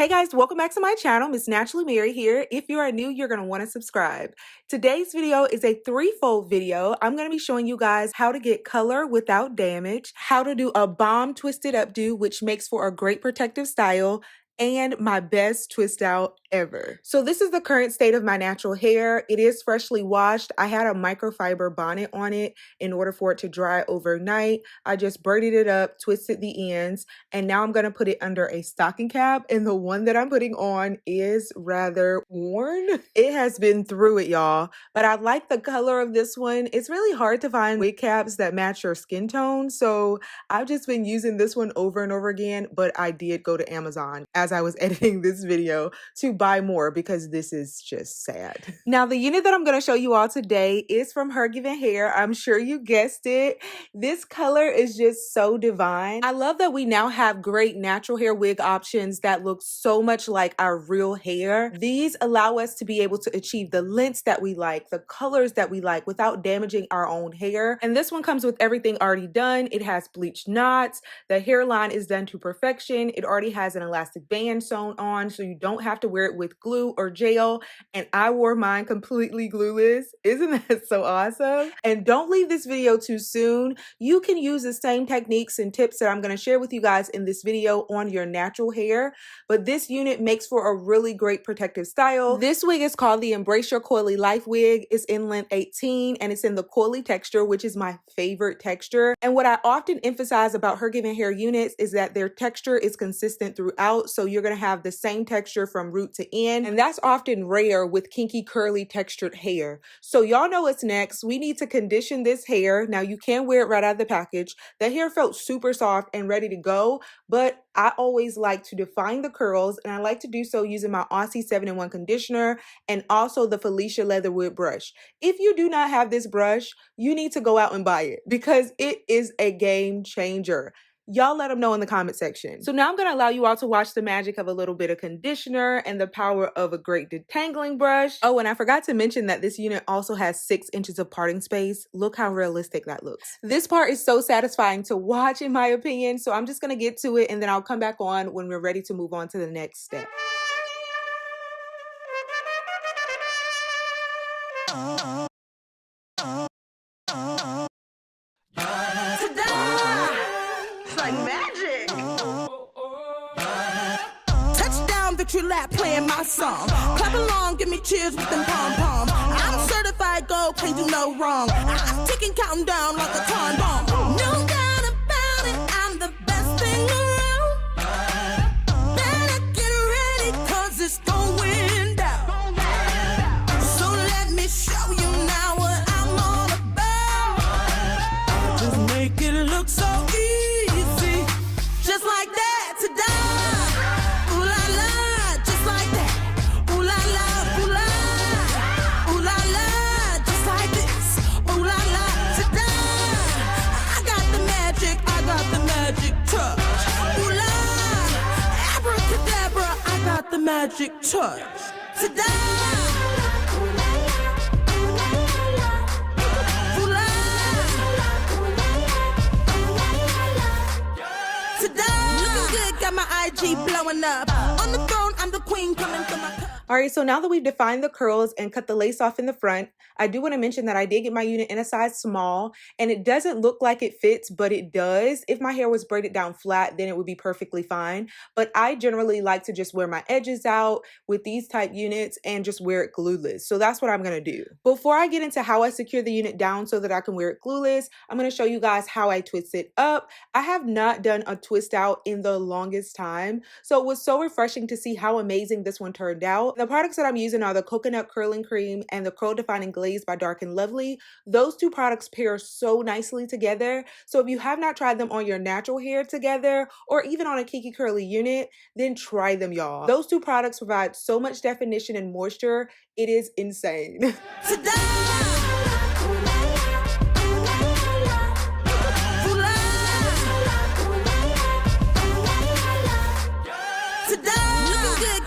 Hey guys, welcome back to my channel. Miss Naturally Mary here. If you are new, you're going to want to subscribe. Today's video is a threefold video. I'm going to be showing you guys how to get color without damage, how to do a bomb twisted updo, which makes for a great protective style, and my best twist out ever. So this is the current state of my natural hair. It is freshly washed. I had a microfiber bonnet on it in order for it to dry overnight. I just braided it up, twisted the ends, and now I'm going to put it under a stocking cap. And the one that I'm putting on is rather worn. It has been through it, y'all. But I like the color of this one. It's really hard to find wig caps that match your skin tone. So I've just been using this one over and over again, but I did go to Amazon as I was editing this video to buy more because this is just sad. Now, the unit that I'm going to show you all today is from Hergivenhair. I'm sure you guessed it. This color is just so divine. I love that we now have great natural hair wig options that look so much like our real hair. These allow us to be able to achieve the lengths that we like, the colors that we like without damaging our own hair. And this one comes with everything already done. It has bleached knots. The hairline is done to perfection. It already has an elastic band sewn on, so you don't have to wear it with glue or gel. And I wore mine completely glueless. Isn't that so awesome? And don't leave this video too soon. You can use the same techniques and tips that I'm going to share with you guys in this video on your natural hair, but this unit makes for a really great protective style. This wig is called the Embrace Your Coily Life wig. It's in length 18 and it's in the Coily texture, which is my favorite texture. And what I often emphasize about Hergivenhair units is that their texture is consistent throughout, so you're going to have the same texture from root to end, and that's often rare with kinky curly textured hair. So y'all know what's next. We need to condition this hair. Now you can wear it right out of the package. The hair felt super soft and ready to go, but I always like to define the curls, and I like to do so using my Aussie 7-in-1 conditioner and also the Felicia Leatherwood brush. If you do not have this brush, you need to go out and buy it because it is a game changer. Y'all let them know in the comment section. So now I'm going to allow you all to watch the magic of a little bit of conditioner and the power of a great detangling brush. Oh, and I forgot to mention that this unit also has 6 inches of parting space. Look how realistic that looks. This part is so satisfying to watch in my opinion. So I'm just going to get to it and then I'll come back on when we're ready to move on to the next step. Victory lap playing my song. Clap along, give me cheers with them pom-poms. I'm certified gold, can't do no wrong. I'm ticking, counting down like a time bomb. No doubt about it, I'm the best thing around. Better get ready, cause it's going down. So let me show you now what I'm all about. Just make it look so easy, just like that today. The magic touch today. Looking good, got my IG blowing up. On the throne, I'm the queen coming from my cup. All right, so now that we've defined the curls and cut the lace off in the front, I do want to mention that I did get my unit in a size small, and it doesn't look like it fits, but it does. If my hair was braided down flat, then it would be perfectly fine. But I generally like to just wear my edges out with these type units and just wear it glueless. So that's what I'm going to do. Before I get into how I secure the unit down so that I can wear it glueless, I'm going to show you guys how I twist it up. I have not done a twist out in the longest time, so it was so refreshing to see how amazing this one turned out. The products that I'm using are the Coconut Curling Cream and the Curl Defining Glaze by Dark and Lovely. Those two products pair so nicely together. So if you have not tried them on your natural hair together or even on a kinky curly unit, then try them, y'all. Those two products provide so much definition and moisture. It is insane.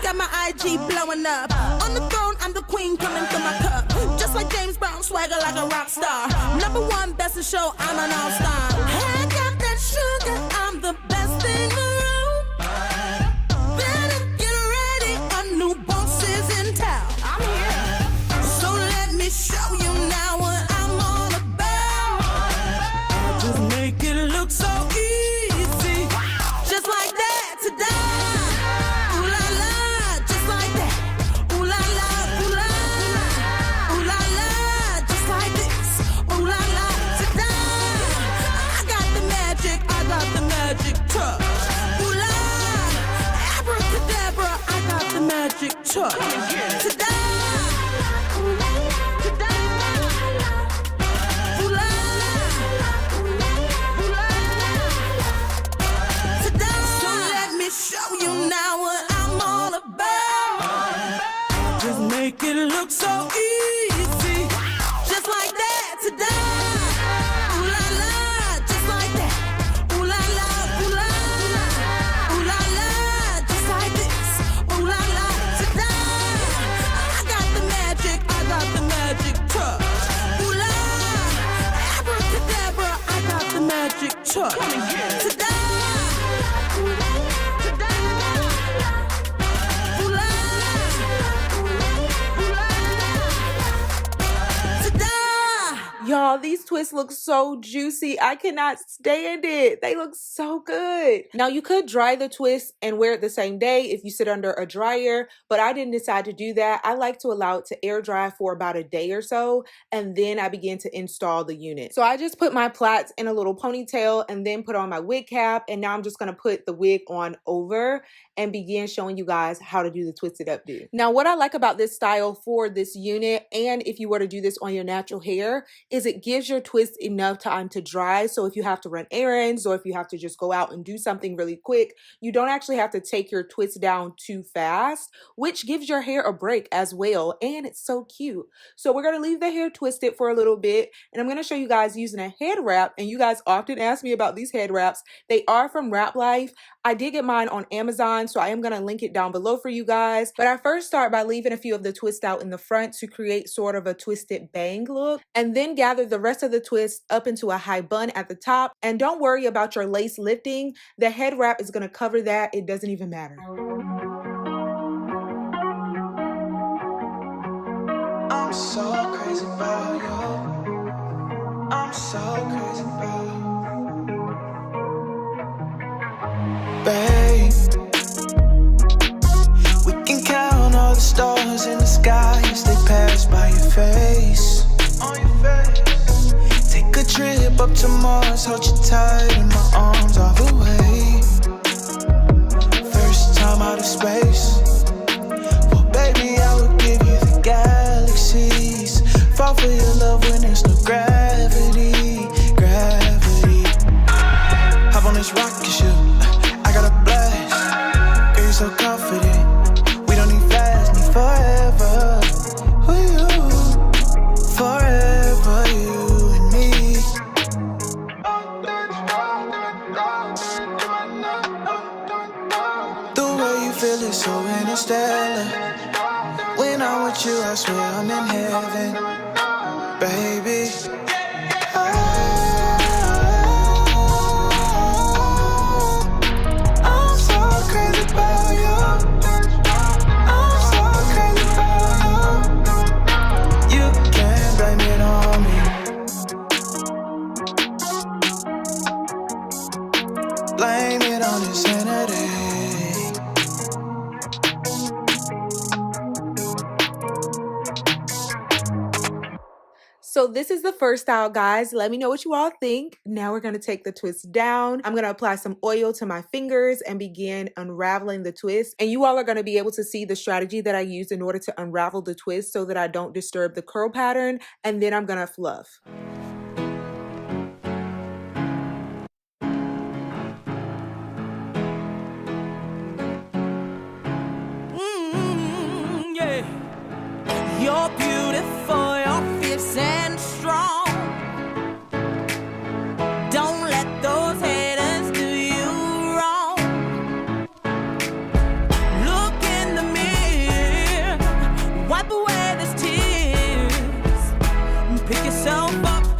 Got my IG blowing up. On the throne, I'm the queen coming from my cup. Just like James Brown, swagger like a rock star. #1 best in show, I'm an all-star. I got that sugar, I'm the best thing around. Better get ready. touch. Ta-da! So let me show you now what I'm all about. Just make it look so easy, just like that. Ta-da! Ooh la la, just like that. Ooh la la, ooh la la, ooh la la, just like this. Ooh la la, ta-da! I got the magic, I got the magic touch. Ooh la, abracadabra, I got the magic touch. Ta-da! Y'all, these twists look so juicy. I cannot stand it. They look so good. Now, you could dry the twist and wear it the same day if you sit under a dryer, but I didn't decide to do that. I like to allow it to air dry for about a day or so, and then I begin to install the unit. So I just put my plaits in a little ponytail and then put on my wig cap, and now I'm just gonna put the wig on over and begin showing you guys how to do the twisted updo. Now, what I like about this style for this unit, and if you were to do this on your natural hair, is it gives your twist enough time to dry. So if you have to run errands or if you have to just go out and do something really quick, you don't actually have to take your twist down too fast, which gives your hair a break as well. And it's so cute. So we're gonna leave the hair twisted for a little bit, and I'm gonna show you guys using a head wrap. And you guys often ask me about these head wraps. They are from Wrap Life. I did get mine on Amazon, so I am gonna link it down below for you guys. But I first start by leaving a few of the twist out in the front to create sort of a twisted bang look, and then gather the rest of the twist up into a high bun at the top. And don't worry about your lace lifting. The head wrap is gonna cover that. It doesn't even matter. I'm so crazy about you. I'm so crazy about you. Babe, we can count all the stars in the sky as they pass by your face. On your face. Take a trip up to Mars, hold you tight in my arms all the way. First time out of space. Well, baby, I would give you the galaxies. Fall for your love when there's no gravity, gravity. Hop on this rocket ship, I got a blast. Girl, you're so confident. We don't need fast, need forever. With you, forever, you and me. The way you feel is so interstellar. When I'm with you, I swear I'm in heaven, baby. I'm so crazy about you. I'm so crazy about you. You can't blame it on me. Blame it on insanity. So this is the first style, guys. Let me know what you all think. Now we're gonna take the twist down. I'm gonna apply some oil to my fingers and begin unraveling the twist. And you all are gonna be able to see the strategy that I used in order to unravel the twist so that I don't disturb the curl pattern. And then I'm gonna fluff. Yeah. You're beautiful, you're fierce and strong. Don't let those haters do you wrong. Look in the mirror, wipe away those tears, and pick yourself up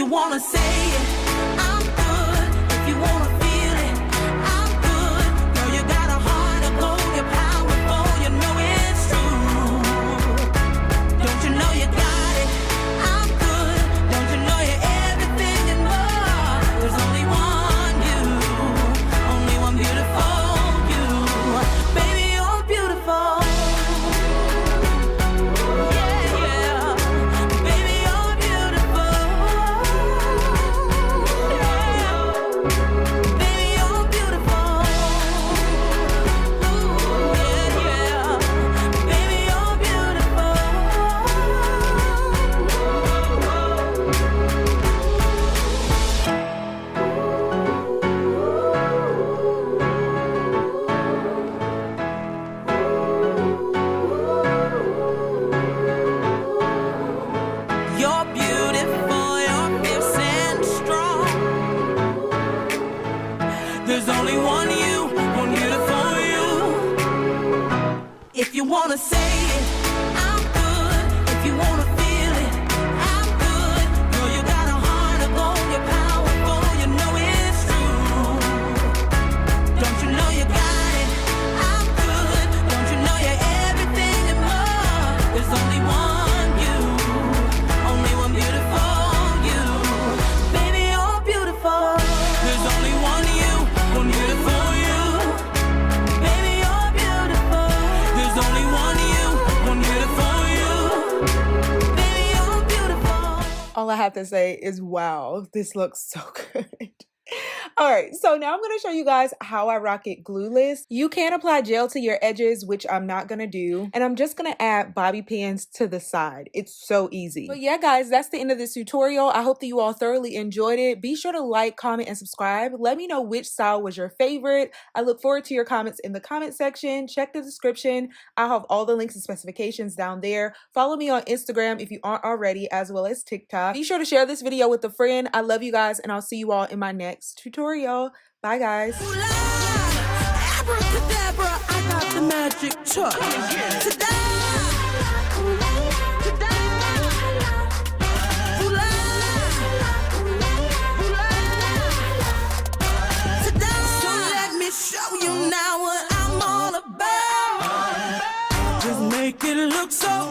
you wanna say it, I'm good. If you wanna feel it, I'm good. Girl, you got a heart of gold, you're powerful, you know it's true. Don't you know you got it? I'm good. Don't you know you're everything and more? There's only one you, only one beautiful you. Baby, you're beautiful. You're beautiful, you're fierce and strong. There's only one you, one beautiful you. If you wanna say it, I'm good. If you wanna feel it, I'm good. Girl, you got a heart of gold, you're powerful, you know it's true. Don't you know you got it? I'm good. Don't you know you're everything and more? There's only one you, only one beautiful you. Baby, you're beautiful. There's only one you, one beautiful you. Baby, you're beautiful. There's only one you, one beautiful you. Baby, you're beautiful. All I have to say is, wow, this looks so good. All right, so now I'm going to show you guys how I rock it glueless. You can apply gel to your edges, which I'm not going to do. And I'm just going to add bobby pins to the side. It's so easy. But yeah, guys, that's the end of this tutorial. I hope that you all thoroughly enjoyed it. Be sure to like, comment, and subscribe. Let me know which style was your favorite. I look forward to your comments in the comment section. Check the description. I'll have all the links and specifications down there. Follow me on Instagram if you aren't already, as well as TikTok. Be sure to share this video with a friend. I love you guys, and I'll see you all in my next tutorial. Bye, guys. Abracadabra, I got the magic touch. Ta-da! Ta-da! Ooh-la! Ooh-la! Ta-da! So let me show you now what I'm all about. Just make it look so